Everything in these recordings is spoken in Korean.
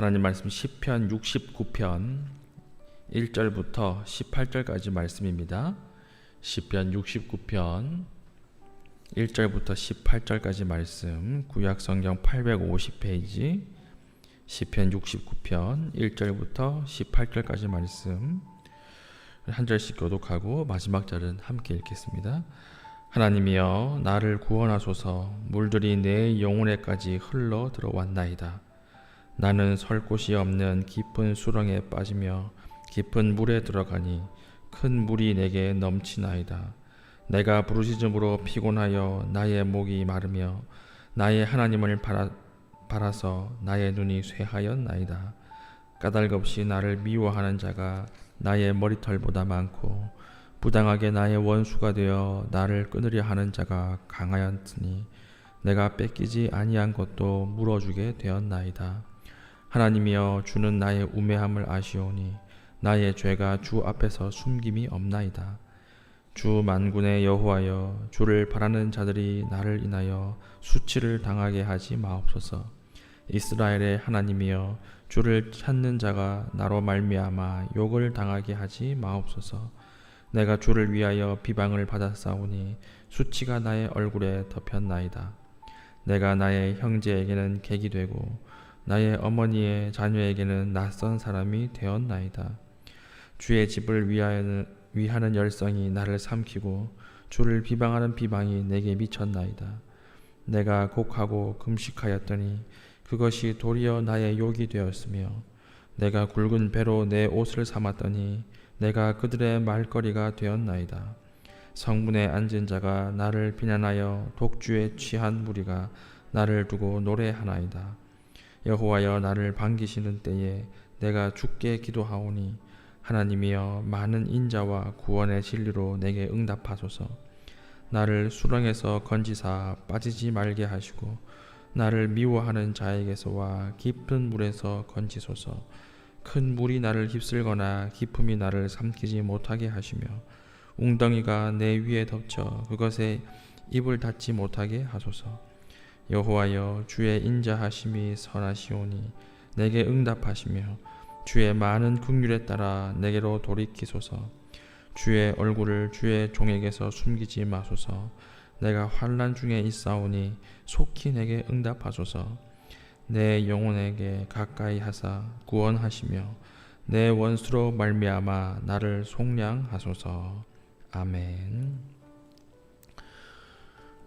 하나님 말씀 시편 69편 1절부터 18절까지 말씀입니다. 시편 69편 1절부터 18절까지 말씀, 구약성경 850페이지 시편 69편 1절부터 18절까지 말씀 한 절씩 교독하고 마지막 절은 함께 읽겠습니다. 하나님이여 나를 구원하소서. 물들이 내 영혼에까지 흘러 들어왔나이다. 나는 설 곳이 없는 깊은 수렁에 빠지며 깊은 물에 들어가니 큰 물이 내게 넘치나이다. 내가 부르짖음으로 피곤하여 나의 목이 마르며 나의 하나님을 바라서 나의 눈이 쇠하였나이다. 까닭없이 나를 미워하는 자가 나의 머리털보다 많고 부당하게 나의 원수가 되어 나를 끊으려 하는 자가 강하였으니 내가 뺏기지 아니한 것도 물어주게 되었나이다. 하나님이여 주는 나의 우매함을 아시오니 나의 죄가 주 앞에서 숨김이 없나이다. 주 만군의 여호와여 주를 바라는 자들이 나를 인하여 수치를 당하게 하지 마옵소서. 이스라엘의 하나님이여 주를 찾는 자가 나로 말미암아 욕을 당하게 하지 마옵소서. 내가 주를 위하여 비방을 받았사오니 수치가 나의 얼굴에 덮였나이다. 내가 나의 형제에게는 객이 되고 나의 어머니의 자녀에게는 낯선 사람이 되었나이다. 주의 집을 위하는 열성이 나를 삼키고 주를 비방하는 비방이 내게 미쳤나이다. 내가 곡하고 금식하였더니 그것이 도리어 나의 욕이 되었으며 내가 굵은 배로 내 옷을 삼았더니 내가 그들의 말거리가 되었나이다. 성문에 앉은 자가 나를 비난하여 독주에 취한 무리가 나를 두고 노래하나이다. 여호와여 나를 반기시는 때에 내가 주께 기도하오니 하나님이여 많은 인자와 구원의 진리로 내게 응답하소서. 나를 수렁에서 건지사 빠지지 말게 하시고 나를 미워하는 자에게서와 깊은 물에서 건지소서. 큰 물이 나를 휩쓸거나 깊음이 나를 삼키지 못하게 하시며 웅덩이가 내 위에 덮쳐 그것에 입을 닫지 못하게 하소서. 여호와여 주의 인자하심이 선하시오니 내게 응답하시며 주의 많은 긍휼에 따라 내게로 돌이키소서. 주의 얼굴을 주의 종에게서 숨기지 마소서. 내가 환난 중에 있사오니 속히 내게 응답하소서. 내 영혼에게 가까이 하사 구원하시며 내 원수로 말미암아 나를 속량하소서. 아멘.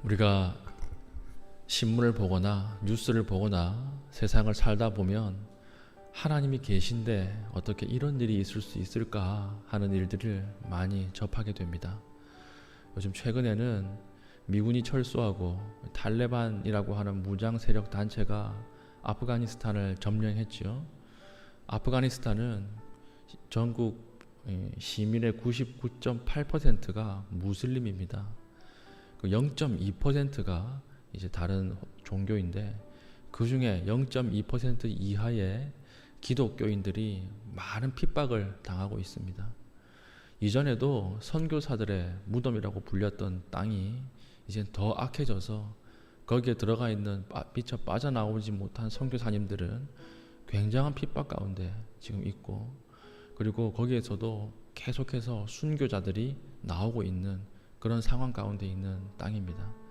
우리가 신문을 보거나 뉴스를 보거나 세상을 살다 보면 하나님이 계신데 어떻게 이런 일이 있을 수 있을까 하는 일들을 많이 접하게 됩니다. 요즘 최근에는 미군이 철수하고 탈레반이라고 하는 무장 세력 단체가 아프가니스탄을 점령했죠. 아프가니스탄은 전국 시민의 99.8%가 무슬림입니다. 그 0.2%가 이제 다른 종교인데 그 중에 0.2% 이하의 기독교인들이 많은 핍박을 당하고 있습니다. 이전에도 선교사들의 무덤이라고 불렸던 땅이 이제 더 악해져서 거기에 들어가 있는 미처 빠져나오지 못한 선교사님들은 굉장한 핍박 가운데 지금 있고, 그리고 거기에서도 계속해서 순교자들이 나오고 있는 그런 상황 가운데 있는 땅입니다.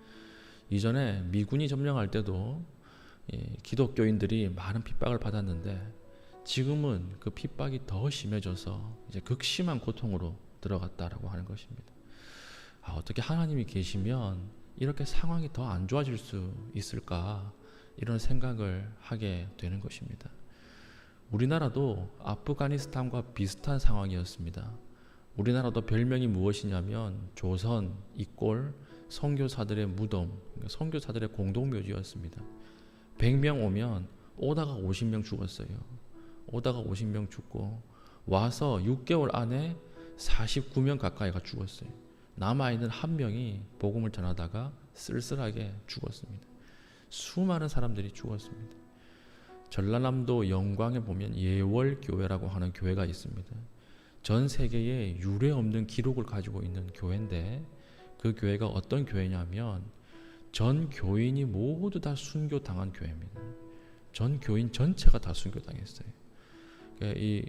이전에 미군이 점령할 때도 기독교인들이 많은 핍박을 받았는데 지금은 그 핍박이 더 심해져서 이제 극심한 고통으로 들어갔다라고 하는 것입니다. 어떻게 하나님이 계시면 이렇게 상황이 더 안 좋아질 수 있을까, 이런 생각을 하게 되는 것입니다. 우리나라도 아프가니스탄과 비슷한 상황이었습니다. 우리나라도 별명이 무엇이냐면 조선, 이꼴, 선교사들의 무덤, 선교사들의 공동묘지였습니다. 100명 오면 오다가 50명 죽었어요. 오다가 50명 죽고 와서 6개월 안에 49명 가까이가 죽었어요. 남아있는 한 명이 복음을 전하다가 쓸쓸하게 죽었습니다. 수많은 사람들이 죽었습니다. 전라남도 영광에 보면 예월교회라고 하는 교회가 있습니다. 전 세계에 유례 없는 기록을 가지고 있는 교회인데 그 교회가 어떤 교회냐면 전 교인이 모두 다 순교당한 교회입니다. 전 교인 전체가 다 순교당했어요. 이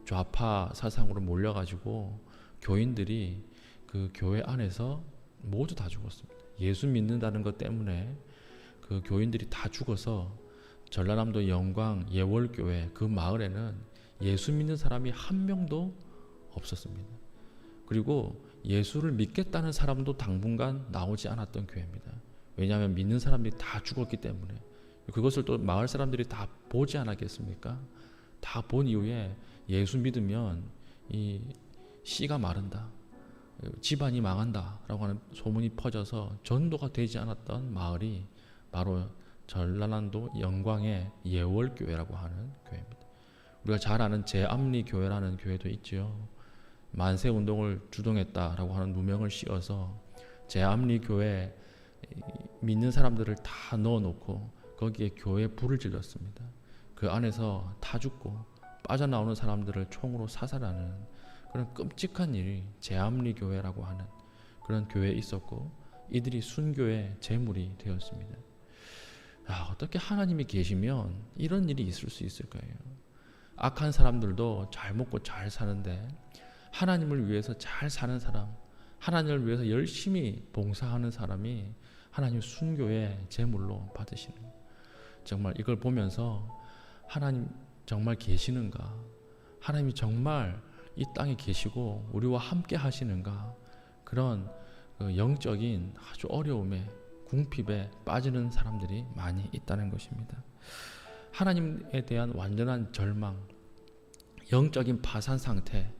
좌파 사상으로 몰려가지고 교인들이 그 교회 안에서 모두 다 죽었습니다. 예수 믿는다는 것 때문에 그 교인들이 다 죽어서 전라남도 영광 예월교회 그 마을에는 예수 믿는 사람이 한 명도 없었습니다. 그리고 예수를 믿겠다는 사람도 당분간 나오지 않았던 교회입니다. 왜냐하면 믿는 사람들이 다 죽었기 때문에. 그것을 또 마을 사람들이 다 보지 않았겠습니까? 다 본 이후에 예수 믿으면 이 씨가 마른다, 집안이 망한다 라고 하는 소문이 퍼져서 전도가 되지 않았던 마을이 바로 전라남도 영광의 예월교회라고 하는 교회입니다. 우리가 잘 아는 제암리교회라는 교회도 있죠. 만세운동을 주동했다라고 하는 누명을 씌워서 제암리교회 믿는 사람들을 다 넣어놓고 거기에 교회에 불을 질렀습니다. 그 안에서 타 죽고 빠져나오는 사람들을 총으로 사살하는 그런 끔찍한 일이 제암리교회라고 하는 그런 교회에 있었고, 이들이 순교의 제물이 되었습니다. 어떻게 하나님이 계시면 이런 일이 있을 수 있을까요? 악한 사람들도 잘 먹고 잘 사는데 하나님을 위해서 잘 사는 사람, 하나님을 위해서 열심히 봉사하는 사람이 하나님 순교의 제물로 받으시는 거예요. 정말 이걸 보면서 하나님 정말 계시는가? 하나님이 정말 이 땅에 계시고 우리와 함께 하시는가? 그런 영적인 아주 어려움에 궁핍에 빠지는 사람들이 많이 있다는 것입니다. 하나님에 대한 완전한 절망, 영적인 파산 상태,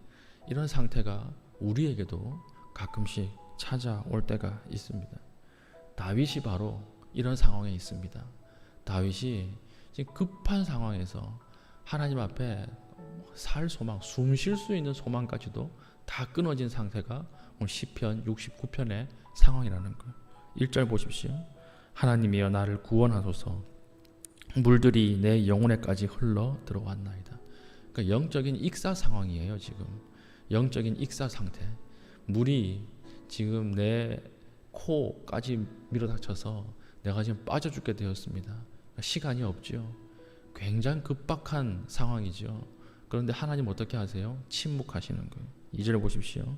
이런 상태가 우리에게도 가끔씩 찾아올 때가 있습니다. 다윗이 바로 이런 상황에 있습니다. 다윗이 지금 급한 상황에서 하나님 앞에 살 소망, 숨 쉴 수 있는 소망까지도 다 끊어진 상태가 오늘 시편 69편의 상황이라는 거예요. 1절 보십시오. 하나님이여 나를 구원하소서. 물들이 내 영혼에까지 흘러 들어왔나이다. 그러니까 영적인 익사 상황이에요. 지금 영적인 익사 상태. 물이 지금 내 코까지 밀어닥쳐서 내가 지금 빠져 죽게 되었습니다. 시간이 없죠. 굉장히 급박한 상황이죠. 그런데 하나님 어떻게 하세요? 침묵하시는 거예요. 2절 보십시오.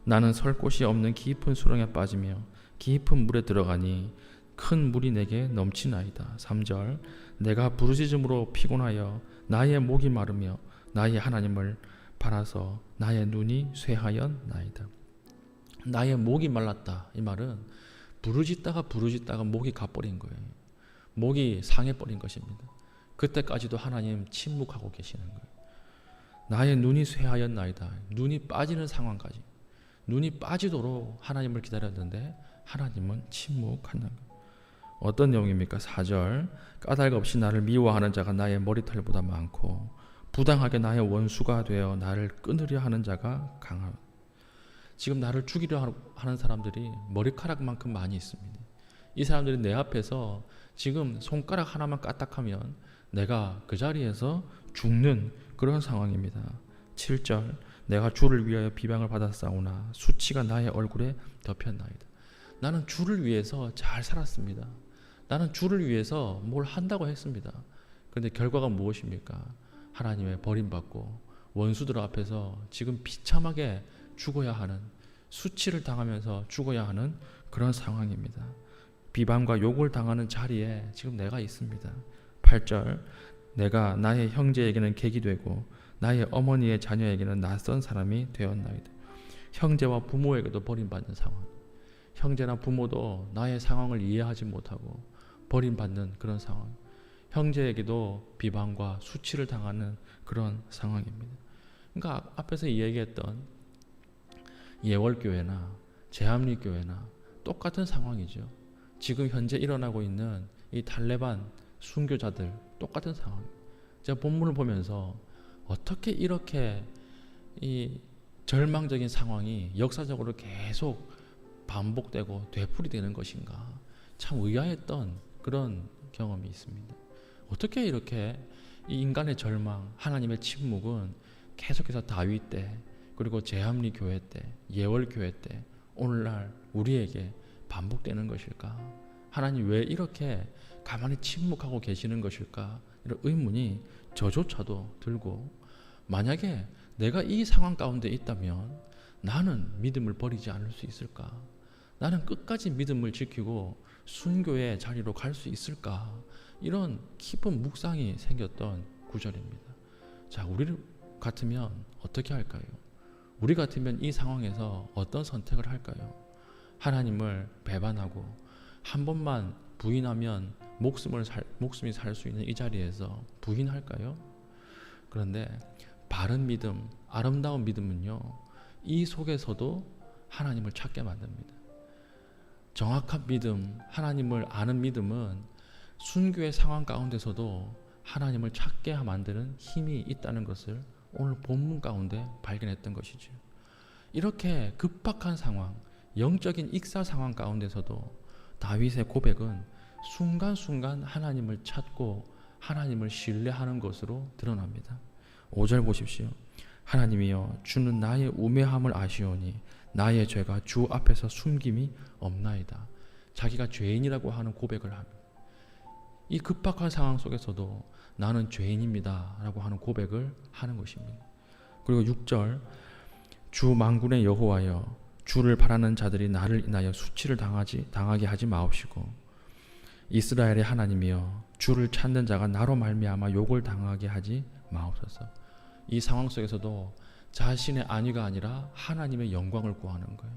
나는 설 곳이 없는 깊은 수렁에 빠지며 깊은 물에 들어가니 큰 물이 내게 넘치나이다. 3절 내가 부르짖음으로 피곤하여 나의 목이 마르며 나의 하나님을 바라서 나의 눈이 쇠하였나이다. 나의 목이 말랐다. 이 말은 부르짖다가 목이 가버린 거예요. 목이 상해버린 것입니다. 그때까지도 하나님 침묵하고 계시는 거예요. 나의 눈이 쇠하였나이다. 눈이 빠지는 상황까지, 눈이 빠지도록 하나님을 기다렸는데 하나님은 침묵한다는 거예요. 어떤 내용입니까? 4절 까닭 없이 나를 미워하는 자가 나의 머리털보다 많고 부당하게 나의 원수가 되어 나를 끊으려 하는 자가 강하다. 지금 나를 죽이려 하는 사람들이 머리카락만큼 많이 있습니다. 이 사람들이 내 앞에서 지금 손가락 하나만 까딱하면 내가 그 자리에서 죽는 그런 상황입니다. 7절 내가 주를 위하여 비방을 받았사오나 수치가 나의 얼굴에 덮였나이다. 나는 주를 위해서 잘 살았습니다. 나는 주를 위해서 뭘 한다고 했습니다. 그런데 결과가 무엇입니까? 하나님의 버림받고 원수들 앞에서 지금 비참하게 죽어야 하는, 수치를 당하면서 죽어야 하는 그런 상황입니다. 비방과 욕을 당하는 자리에 지금 내가 있습니다. 8절 내가 나의 형제에게는 객이 되고 나의 어머니의 자녀에게는 낯선 사람이 되었나이다. 형제와 부모에게도 버림받는 상황, 형제나 부모도 나의 상황을 이해하지 못하고 버림받는 그런 상황, 형제에게도 비방과 수치를 당하는 그런 상황입니다. 그러니까 앞에서 이야기했던 예월교회나 제암리교회나 똑같은 상황이죠. 지금 현재 일어나고 있는 이 탈레반 순교자들 똑같은 상황. 제가 본문을 보면서 어떻게 이렇게 이 절망적인 상황이 역사적으로 계속 반복되고 되풀이되는 것인가, 참 의아했던 그런 경험이 있습니다. 어떻게 이렇게 이 인간의 절망, 하나님의 침묵은 계속해서 다윗 때, 그리고 제암리 교회 때, 예월 교회 때, 오늘날 우리에게 반복되는 것일까? 하나님 왜 이렇게 가만히 침묵하고 계시는 것일까? 이런 의문이 저조차도 들고, 만약에 내가 이 상황 가운데 있다면 나는 믿음을 버리지 않을 수 있을까? 나는 끝까지 믿음을 지키고 순교의 자리로 갈 수 있을까? 이런 깊은 묵상이 생겼던 구절입니다. 자, 우리 같으면 어떻게 할까요? 우리 같으면 이 상황에서 어떤 선택을 할까요? 하나님을 배반하고 한 번만 부인하면 목숨이 살 수 있는 이 자리에서 부인할까요? 그런데 바른 믿음, 아름다운 믿음은요, 이 속에서도 하나님을 찾게 만듭니다. 정확한 믿음, 하나님을 아는 믿음은 순교의 상황 가운데서도 하나님을 찾게 만드는 힘이 있다는 것을 오늘 본문 가운데 발견했던 것이죠. 이렇게 급박한 상황, 영적인 익사 상황 가운데서도 다윗의 고백은 순간순간 하나님을 찾고 하나님을 신뢰하는 것으로 드러납니다. 5절 보십시오. 하나님이여, 주는 나의 우매함을 아시오니 나의 죄가 주 앞에서 숨김이 없나이다. 자기가 죄인이라고 하는 고백을 합니다. 이 급박한 상황 속에서도 나는 죄인입니다 라고 하는 고백을 하는 것입니다. 그리고 6절, 주 만군의 여호와여, 주를 바라는 자들이 나를 인하여 수치를 당하게 하지 마옵시고, 이스라엘의 하나님이여, 주를 찾는 자가 나로 말미암아 욕을 당하게 하지 마옵소서. 이 상황 속에서도 자신의 안위가 아니라 하나님의 영광을 구하는 거예요.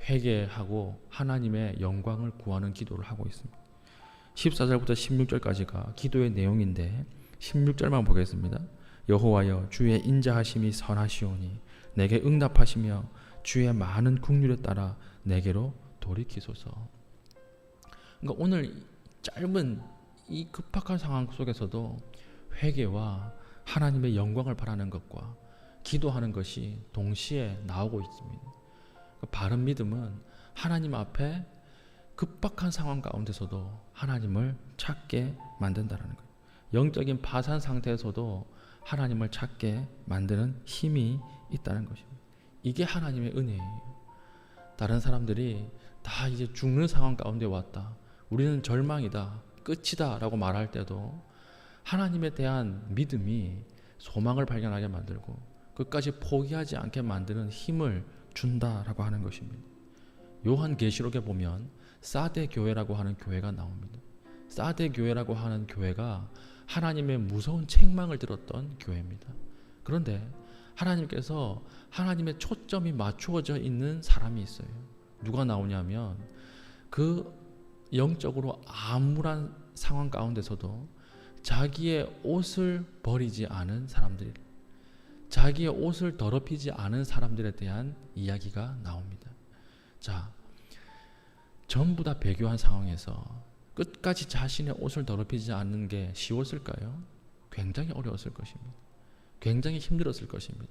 회개하고 하나님의 영광을 구하는 기도를 하고 있습니다. 14절부터 16절까지가 기도의 내용인데 16절만 보겠습니다. 여호와여, 주의 인자하심이 선하시오니 내게 응답하시며 주의 많은 긍휼에 따라 내게로 돌이키소서. 그러니까 오늘 짧은 이 급박한 상황 속에서도 회개와 하나님의 영광을 바라는 것과 기도하는 것이 동시에 나오고 있습니다. 바른 믿음은 하나님 앞에 급박한 상황 가운데서도 하나님을 찾게 만든다는 거예요. 영적인 파산 상태에서도 하나님을 찾게 만드는 힘이 있다는 것입니다. 이게 하나님의 은혜예요. 다른 사람들이 다 이제 죽는 상황 가운데 왔다, 우리는 절망이다, 끝이다 라고 말할 때도 하나님에 대한 믿음이 소망을 발견하게 만들고 끝까지 포기하지 않게 만드는 힘을 준다라고 하는 것입니다. 요한계시록에 보면 사대 교회라고 하는 교회가 나옵니다. 사대 교회라고 하는 교회가 하나님의 무서운 책망을 들었던 교회입니다. 그런데 하나님께서 하나님의 초점이 맞추어져 있는 사람이 있어요. 누가 나오냐면 그 영적으로 암울한 상황 가운데서도 자기의 옷을 버리지 않은 사람들, 자기의 옷을 더럽히지 않은 사람들에 대한 이야기가 나옵니다. 자, 전부 다 배교한 상황에서 끝까지 자신의 옷을 더럽히지 않는 게 쉬웠을까요? 굉장히 어려웠을 것입니다. 굉장히 힘들었을 것입니다.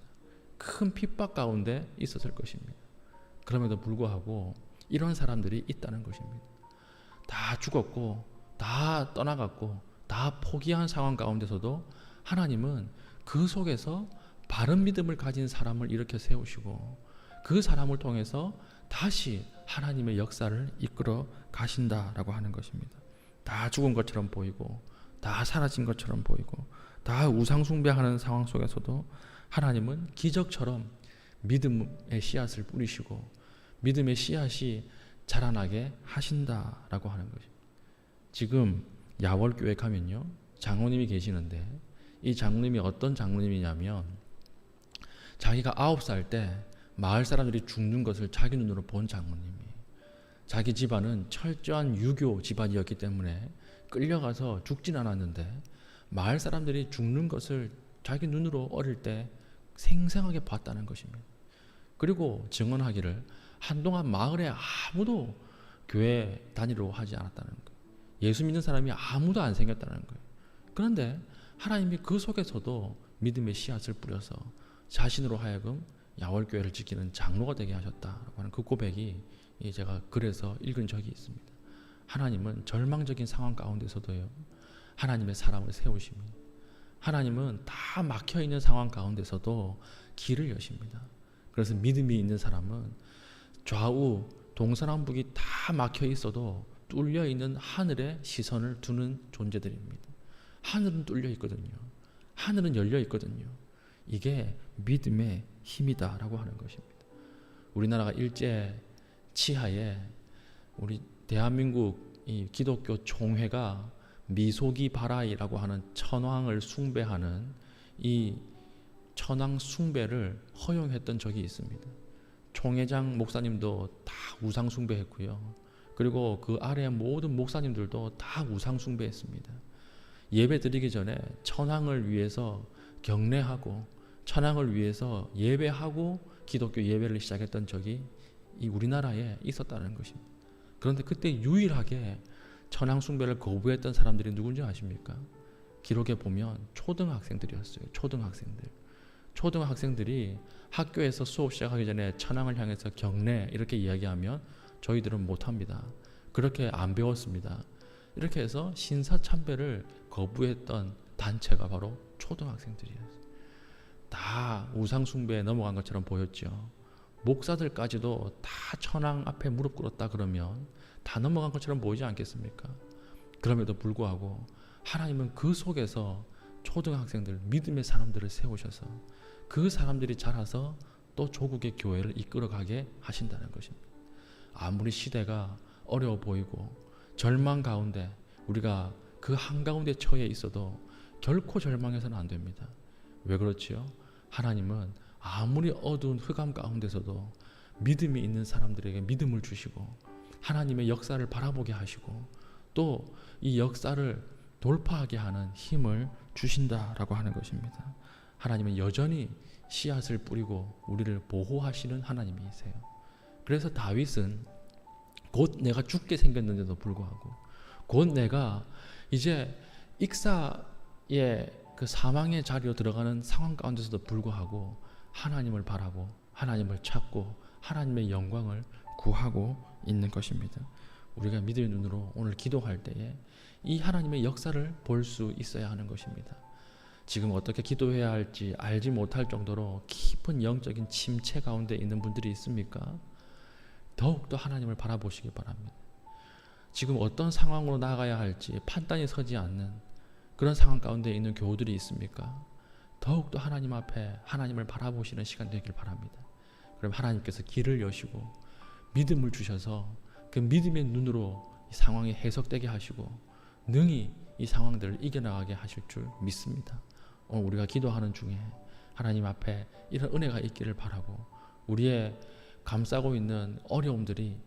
큰 핍박 가운데 있었을 것입니다. 그럼에도 불구하고 이런 사람들이 있다는 것입니다. 다 죽었고 다 떠나갔고 다 포기한 상황 가운데서도 하나님은 그 속에서 바른 믿음을 가진 사람을 이렇게 세우시고 그 사람을 통해서 다시 하나님의 역사를 이끌어 가신다라고 하는 것입니다. 다 죽은 것처럼 보이고 다 사라진 것처럼 보이고 다 우상 숭배하는 상황 속에서도 하나님은 기적처럼 믿음의 씨앗을 뿌리시고 믿음의 씨앗이 자라나게 하신다라고 하는 것입니다. 지금 야월교회 가면요, 장로님이 계시는데 이 장로님이 어떤 장로님이냐면 자기가 9살 때 마을 사람들이 죽는 것을 자기 눈으로 본 장로님이에요. 자기 집안은 철저한 유교 집안이었기 때문에 끌려가서 죽진 않았는데 마을 사람들이 죽는 것을 자기 눈으로 어릴 때 생생하게 봤다는 것입니다. 그리고 증언하기를 한동안 마을에 아무도 교회 다니려고 하지 않았다는 거예요. 예수 믿는 사람이 아무도 안 생겼다는 거예요. 그런데 하나님이 그 속에서도 믿음의 씨앗을 뿌려서 자신으로 하여금 야월교회를 지키는 장로가 되게 하셨다라고 하는 그 고백이 제가 글에서 읽은 적이 있습니다. 하나님은 절망적인 상황 가운데서도요, 하나님의 사람을 세우십니다. 하나님은 다 막혀있는 상황 가운데서도 길을 여십니다. 그래서 믿음이 있는 사람은 좌우 동서남북이 다 막혀 있어도 뚫려 있는 하늘에 시선을 두는 존재들입니다. 하늘은 뚫려 있거든요. 하늘은 열려 있거든요. 이게 믿음의 힘이다라고 하는 것입니다. 우리나라가 일제 치하에 우리 대한민국 이 기독교 총회가 미소기 바라이라고 하는 천황을 숭배하는 이 천황 숭배를 허용했던 적이 있습니다. 총회장 목사님도 다 우상 숭배했고요. 그리고 그 아래 모든 목사님들도 다 우상 숭배했습니다. 예배 드리기 전에 천황을 위해서 경례하고 천황을 위해서 예배하고 기독교 예배를 시작했던 적이 이 우리나라에 있었다는 것입니다. 그런데 그때 유일하게 천황 숭배를 거부했던 사람들이 누군지 아십니까? 기록에 보면 초등학생들이었어요. 초등학생들이 학교에서 수업 시작하기 전에 천황을 향해서 경례 이렇게 이야기하면 저희들은 못합니다. 그렇게 안 배웠습니다. 이렇게 해서 신사참배를 거부했던 단체가 바로 초등학생들이었어요. 다 우상숭배에 넘어간 것처럼 보였죠. 목사들까지도 다 천황 앞에 무릎 꿇었다 그러면 다 넘어간 것처럼 보이지 않겠습니까? 그럼에도 불구하고 하나님은 그 속에서 초등학생들, 믿음의 사람들을 세우셔서 그 사람들이 자라서 또 조국의 교회를 이끌어가게 하신다는 것입니다. 아무리 시대가 어려워 보이고 절망 가운데 우리가 그 한가운데 처해 있어도 결코 절망해서는 안 됩니다. 왜 그렇지요? 하나님은 아무리 어두운 흑암 가운데서도 믿음이 있는 사람들에게 믿음을 주시고 하나님의 역사를 바라보게 하시고 또 이 역사를 돌파하게 하는 힘을 주신다라고 하는 것입니다. 하나님은 여전히 씨앗을 뿌리고 우리를 보호하시는 하나님이세요. 그래서 다윗은 곧 내가 죽게 생겼는데도 불구하고 곧 내가 이제 익사의 그 사망의 자리로 들어가는 상황 가운데서도 불구하고 하나님을 바라고 하나님을 찾고 하나님의 영광을 구하고 있는 것입니다. 우리가 믿음의 눈으로 오늘 기도할 때에 이 하나님의 역사를 볼 수 있어야 하는 것입니다. 지금 어떻게 기도해야 할지 알지 못할 정도로 깊은 영적인 침체 가운데 있는 분들이 있습니까? 더욱더 하나님을 바라보시기 바랍니다. 지금 어떤 상황으로 나가야 할지 판단이 서지 않는 그런 상황 가운데 있는 교우들이 있습니까? 더욱더 하나님 앞에 하나님을 바라보시는 시간 되길 바랍니다. 그럼 하나님께서 길을 여시고 믿음을 주셔서 그 믿음의 눈으로 이 상황이 해석되게 하시고 능히 이 상황들을 이겨나가게 하실 줄 믿습니다. 오늘 우리가 기도하는 중에 하나님 앞에 이런 은혜가 있기를 바라고 우리의 감싸고 있는 어려움들이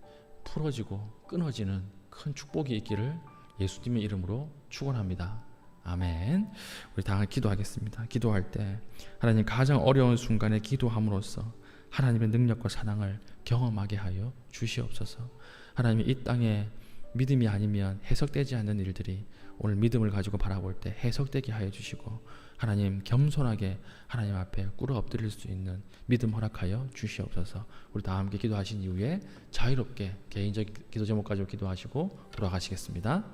풀어지고 끊어지는 큰 축복이 있기를 예수님의 이름으로 축원합니다. 아멘. 우리 다 기도하겠습니다. 기도할 때 하나님 가장 어려운 순간에 기도함으로써 하나님의 능력과 사랑을 경험하게 하여 주시옵소서. 하나님이 이 땅에 믿음이 아니면 해석되지 않는 일들이 오늘 믿음을 가지고 바라볼 때 해석되게 하여 주시고 하나님 겸손하게 하나님 앞에 꿇어 엎드릴 수 있는 믿음 허락하여 주시옵소서. 우리 다 함께 기도하신 이후에 자유롭게 개인적 기도 제목 가지고 기도하시고 돌아가시겠습니다.